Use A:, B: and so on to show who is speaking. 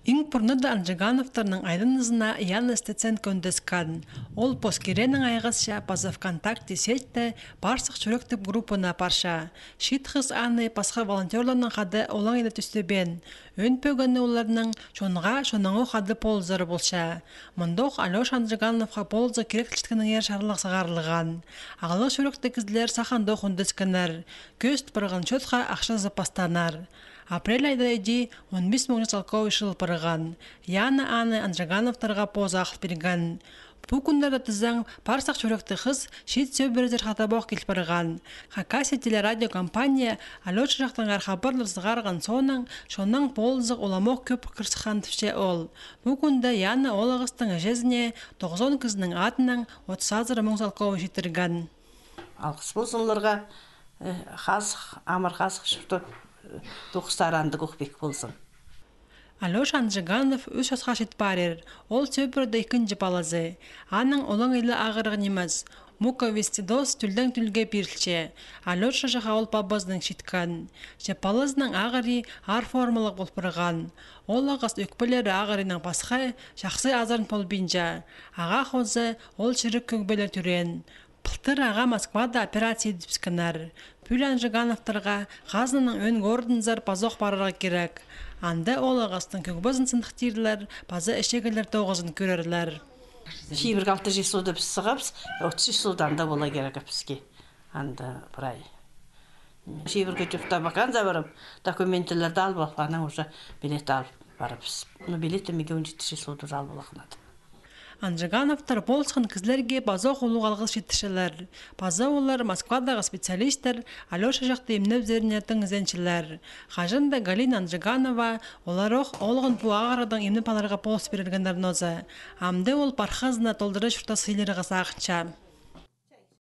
A: Иң пұрныда Анжигановтарның айдынызына Яна Стеценко өндескан. Ол поскеренің айғызша паза ВКонтакте сетті барсық чүректіп группына парша. Шитхыз аны пасқа волонтерларның қады олаң еді түстебен. Өн пөгіні оларының шоныңы қады ползары болша. Мұндоқ Алёш Анжигановқа ползы керектіліктінің ер шарлық сағарылған. Ағылық чүректі кізлер сақандоқ өндесканар. Көст бірған чөтқа ақша запастанар. Апрель айда еди 15 мың жалқау шыл пырған. Яна аны Анжигановтарға поза ақыл берген. Бұл күндерді тізің парсақ чөректі қыз шет сөбірдер қатабақ кел пырған. Хакаси телерадиокомпания Алёш жақтың архабырлар сығарған соның, шонның ползық оламоқ көп кірсіқан түпше ол. Бұл күнді Яна олығыстың әжезіне 90 кізінің атының 30 мың жалқау жетірген.
B: Алқыс болсынларға амар қасық шықты тоқыстаранды көкбек болсын.
A: Алёш Анжиганов үш жасқа шет барер. Ол сөпірді екінші балазы. Аның олың елі ағырығын еміз. Муковистидоз түлдің түлге берілче. Алёш жаға ол бабаздың шеткан. Балазының ағыры ар формалық болпырған. Ол ағас өкпілері ағырының басқа жақсы азарын полбинжа. Аға қозы ол шырық көгбелер түрен. Пылтыр аға Москвада операция едіпскінар. Пүл Анжигановтарға ғазының өн гордынзар пазоқ барыға керек. Анда ол ағастың көгбазын сындықтырлар, базы әшегілер тоғызын көрерлер.
B: Шейбір 6 жесуді біз сығапыз, 30 жесудан да бола керек бізге. Анда бұрай. Шейбірге жүкті баққан забарым, документілерді алып алғана уже билет алып барыпыз. Билеті меге 17 жесуді алып алғанады.
A: Анжигановтар болсқан кізлерге базоқ олуға алғыз жетішілер. База олар Москвадағы специалистер, Алёша жақты емнеп зерінетін ізеншілер. Қажында Галина Анжиганова олароқ олғын бұ ағарадан емнеп аларға полыс берілгендерін өзі. Амды ол пархазына толдыры шұрта сыйлеріға сақынша.